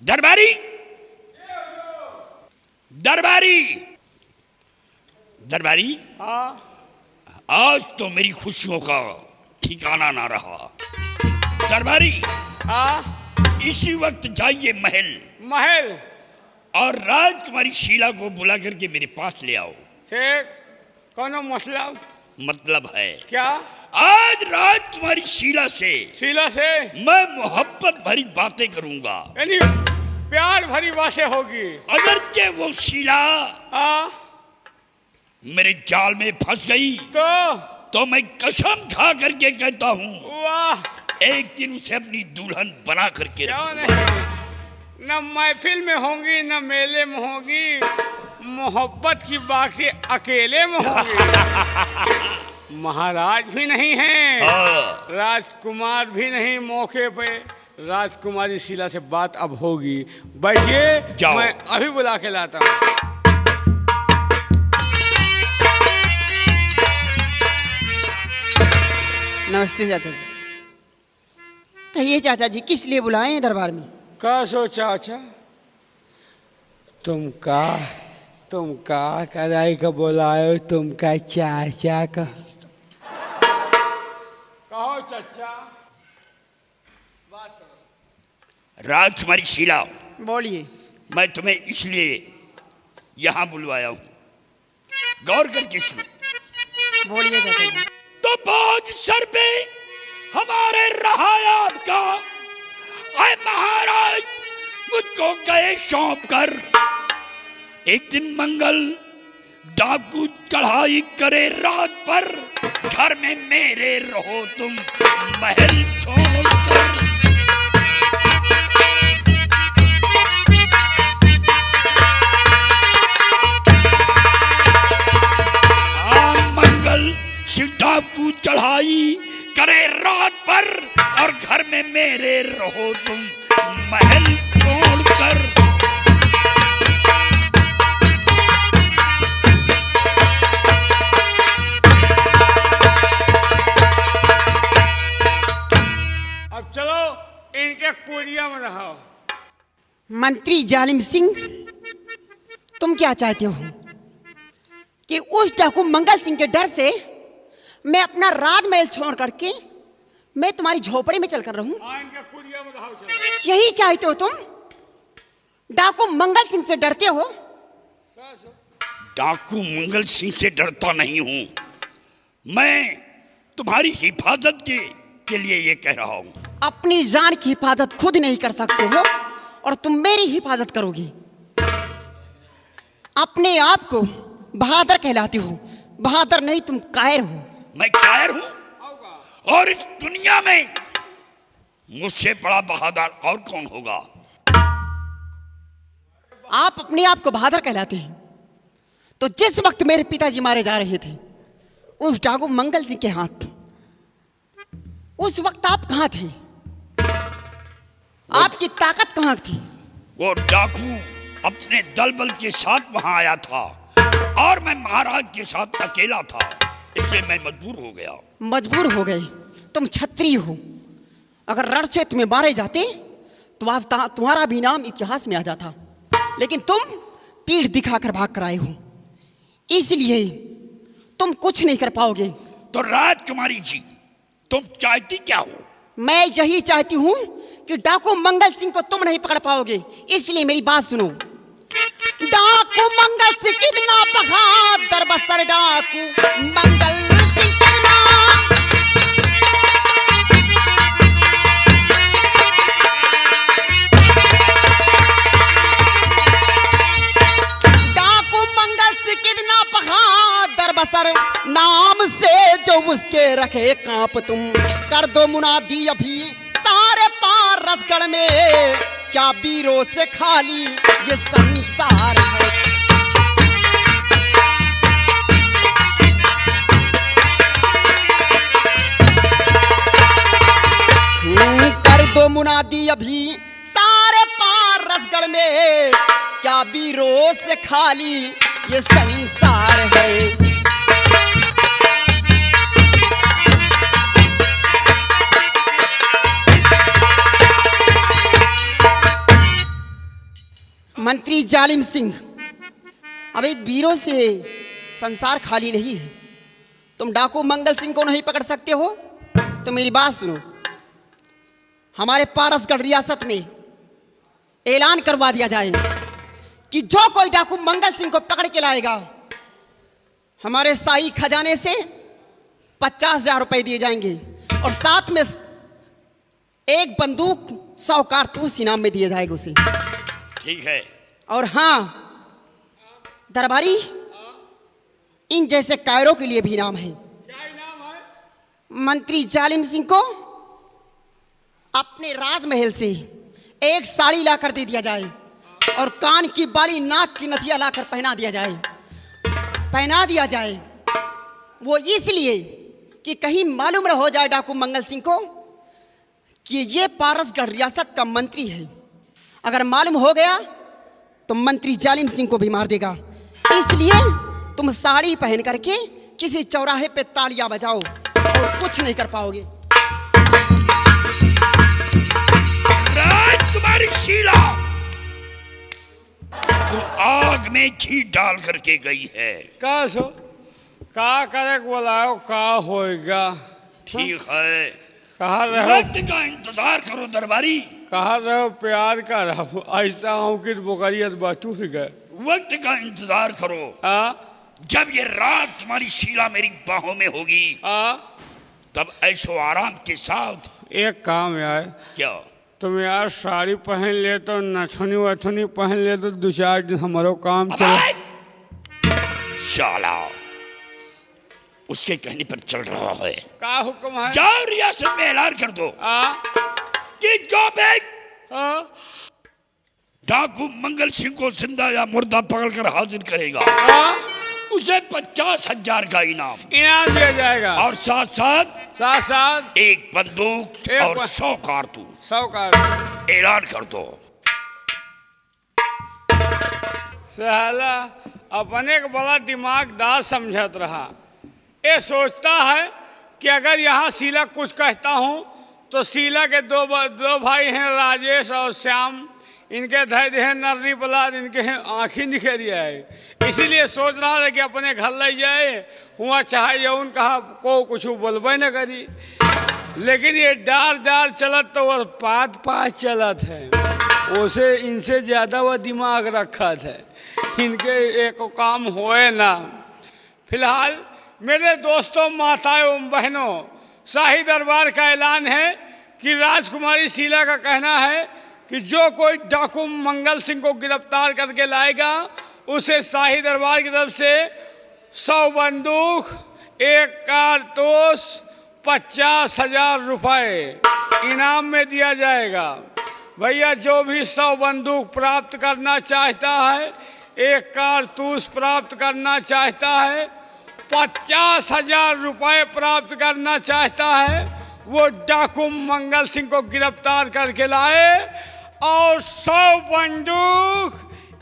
दरबारी, दरबारी, दरबारी। हाँ। आज तो मेरी खुशियों का ठिकाना ना रहा। दरबारी, हाँ। इसी वक्त जाइए महल महल। और राजकुमारी शीला को बुला करके मेरे पास ले आओ। ठीक। कौन मसला? मतलब है क्या? आज राजकुमारी शीला से मैं मोहब्बत भरी बातें करूंगा, यानी प्यार भरी बातें होगी। अगर के वो शीला हाँ। मेरे जाल में फंस गई तो मैं कसम खा करके कहता हूँ, वाह, एक दिन उसे अपनी दुल्हन बना करके क्यों नहीं? न महफिल में होंगी न मेले में होंगी, मोहब्बत की बातें अकेले में होंगी। महाराज भी नहीं हैं, राजकुमार भी नहीं मौके पे। राजकुमारी शीला से बात अब होगी। बैठिए, मैं अभी बुला के लाता हूँ। नमस्ते चाचा जी। कहिए चाचा जी, किस लिए बुलाए हैं दरबार में? का सो चाचा, तुम का कराई का बुलाए, तुम का चाचा का कहो चाचा। बात करो। राजकुमारी शीला, बोलिए। मैं तुम्हें इसलिए यहाँ बुलवाया हूँ, गौर करके सुनो। बोलिए चाचा जी। तो बोझ सर पे हमारे रहायात का, आए महाराज मुझको गए सौंप कर। एक दिन मंगल डाकू चढ़ाई करे रात पर, घर में मेरे रहो तुम महल छोड़कर। मंगल शिव डाकू चढ़ाई करे रात पर, और घर में मेरे रहो तुम महल छोड़कर। अब चलो इनके कुरिया में रहो। मंत्री जालिम सिंह, तुम क्या चाहते हो कि उस डाकू मंगल सिंह के डर से मैं अपना राजमहल छोड़ करके मैं तुम्हारी झोपड़ी में चलकर रहूं? इनके कुरिया में रहो, चलो। यही चाहते हो तुम? डाकू मंगल सिंह से डरते हो? डाकू मंगल सिंह से डरता नहीं हूं, मैं तुम्हारी हिफाजत के लिए ये कह रहा हूं। अपनी जान की हिफाजत खुद नहीं कर सकते हो और तुम मेरी हिफाजत करोगी। अपने आप को बहादुर कहलाते हो। बहादुर नहीं, तुम कायर हो। मैं कायर हूं? और इस दुनिया में मुझसे बड़ा बहादुर और कौन होगा? आप अपने आप को बहादुर कहलाते हैं, तो जिस वक्त मेरे पिताजी मारे जा रहे थे उस डाकू मंगल सिंह के हाथ, उस वक्त आप कहां थे? आपकी ताकत कहां थी? वो डाकू अपने दल बल के साथ वहां आया था और मैं महाराज के साथ अकेला था, इसलिए मैं मजबूर हो गया। मजबूर हो गए? तुम छत्री हो। अगर रणक्षेत्र में मारे जाते तो आज तुम्हारा भी नाम इतिहास में आ जाता, लेकिन तुम पीठ दिखाकर भाग कर आए हो, इसलिए तुम कुछ नहीं कर पाओगे। तो राजकुमारी जी, तुम चाहती क्या हो? मैं यही चाहती हूं कि डाकू मंगल सिंह को तुम नहीं पकड़ पाओगे, इसलिए मेरी बात सुनो। डाकू मंगल सिंह कितना बहादुर, बसर डाकू मंगल सिंह कितना। डाकू मंगल सिंह कितना बहादुर, बसर नाम से जो उसके रखे कांप तुम। कर दो मुनादी अभी सारे पार रसगढ़ में, क्या वीरों से खाली ये संसार है। कर दो मुनादी अभी सारे पार रसगढ़ में, क्या वीरों से खाली ये संसार है। मंत्री जालिम सिंह, अभी वीरों से संसार खाली नहीं है। तुम डाकू मंगल सिंह को नहीं पकड़ सकते हो तो मेरी बात सुनो। हमारे पारसगढ़ रियासत में ऐलान करवा दिया जाए कि जो कोई डाकू मंगल सिंह को पकड़ के लाएगा, हमारे शाही खजाने से 50,000 रुपए दिए जाएंगे और साथ में एक बंदूक 100 कारतूस इनाम में दिए जाएगा उसे। ठीक है। और हाँ दरबारी, इन जैसे कायरों के लिए भी इनाम है। क्या इनाम है? मंत्री जालिम सिंह को अपने राजमहल से एक साड़ी लाकर दे दिया जाए और कान की बाली, नाक की नथिया लाकर पहना दिया जाए। वो इसलिए कि कहीं मालूम न हो जाए डाकू मंगल सिंह को कि ये पारसगढ़ रियासत का मंत्री है। अगर मालूम हो गया तो मंत्री जालिम सिंह को भी मार देगा। इसलिए तुम साड़ी पहन करके किसी चौराहे पे तालियां बजाओ और कुछ नहीं कर पाओगे। राजकुमारी शीला, तू आग में घी डाल करके गई है। का सो का करे बोलाओ, का होएगा? ठीक है, कहा रहो, वक्त का इंतजार करो दरबारी। कहा रहो प्यार का रहो, ऐसा हूँ कि बोकरियत बटूर गए। वक्त का इंतजार करो। जब ये रात तुम्हारी शीला मेरी बाहों में होगी तब ऐशो आराम के साथ। एक काम यार, क्या? तुम यार साड़ी पहन ले तो नथुनी वथुनी पहन ले तो 2-4 दिन हमारो काम चले। शाला उसके कहने पर चल रहा है। का हुक्म है? जाओ रियासत में ऐलान कर दो कि जो भी डाकू मंगल सिंह को जिंदा या मुर्दा पकड़कर हाजिर करेगा उसे 50,000 का इनाम दिया जाएगा और साथ एक बंदूक और 100 कारतूस। 100 कारतूस ऐलान कर दो। साला अपने को बड़ा दिमागदार समझत रहा। ये सोचता है कि अगर यहाँ शीला कुछ कहता हूँ तो शीला के दो भाई हैं, राजेश और श्याम, इनके धैर्य है नर्री बलाद, इनके आँखी निखेरी है। इसीलिए सोच रहा है कि अपने घर ले जाए, हुआ चाहे यौन कहा को कुछ बोलबे न करी। लेकिन ये डार चलत तो वह पात चलत है, उसे इनसे ज़्यादा वह दिमाग रखा है, इनके एक काम होए ना। फिलहाल मेरे दोस्तों, माताएं एवं बहनों, शाही दरबार का ऐलान है कि राजकुमारी शीला का कहना है कि जो कोई डाकू मंगल सिंह को गिरफ्तार करके लाएगा उसे शाही दरबार की तरफ से 100 बंदूक, 1 कारतूस, 50,000 रुपए इनाम में दिया जाएगा। भैया जो भी 100 बंदूक प्राप्त करना चाहता है, 1 कारतूस प्राप्त करना चाहता है, 50,000 रुपए प्राप्त करना चाहता है, वो डाकू मंगल सिंह को गिरफ्तार करके लाए और 100 बंदूक,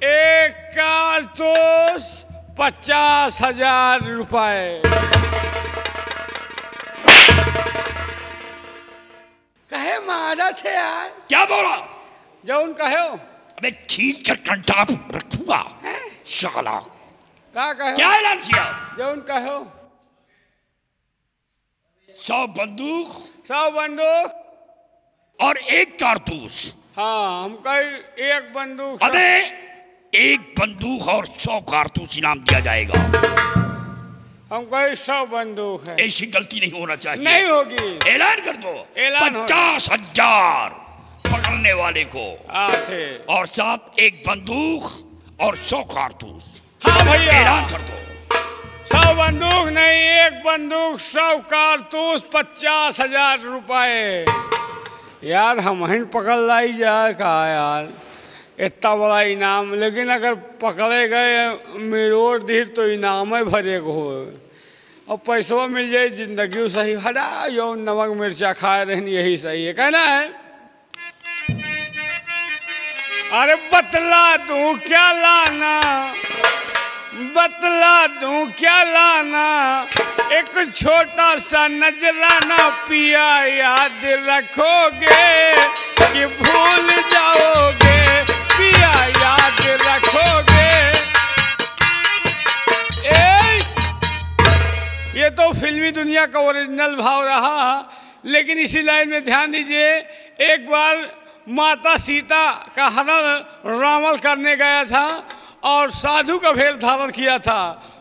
1 कारतूस, 50,000 रुपए। कहे मारा थे यार। क्या बोला? जौन कहो। अबे खींच कर कंटाप रखूंगा शाला। क्या कहो? क्या ऐलान किया? जौन कहो। 100 बंदूक, 100 बंदूक और 1 कारतूस। हाँ, हम कहीं 1 बंदूक। अबे 1 बंदूक और 100 कारतूस इनाम दिया जाएगा। हम कहीं 100 बंदूक है। ऐसी गलती नहीं होना चाहिए। नहीं होगी। ऐलान कर दो। ऐलान 50,000 पकड़ने वाले को आते और साथ 1 बंदूक और 100 कारतूस। हाँ भैया, ऐलान कर दो। 100 बंदूक नहीं, 1 बंदूक, 100 कारतूस, 50,000 रुपए। यार हम ही पकड़ लाई जाए कहा यार, इतना बड़ा इनाम। लेकिन अगर पकड़े गए मिरोड़ दी तो इनाम ही भरे को हो और पैसों मिल जाए, जिंदगी सही। हटा यो नमक मिर्चा खाए रहनी, यही सही है कहना है। अरे बतला दूं क्या लाना, बतला दूं क्या लाना, एक छोटा सा नजराना पिया याद रखोगे कि भूल जाओगे पिया। क्या याद रखोगे। ये तो फिल्मी दुनिया का ओरिजिनल भाव रहा, लेकिन इसी लाइन में ध्यान दीजिए, एक बार माता सीता का हरण रावण करने गया था और साधु का भेष धारण किया था।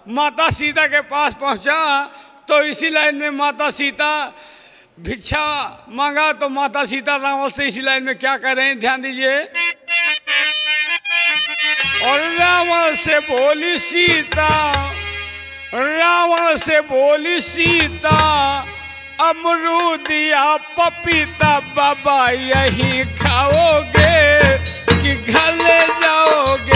माता सीता के पास पहुंचा तो इसी लाइन में माता सीता भिक्षा मांगा, तो माता सीता रावण से इसी लाइन में क्या कह रहे हैं, ध्यान दीजिए। और रावण से बोली सीता, रावण से बोली सीता, अमरूद या पपीता बाबा यही खाओगे कि घर ले जाओगे।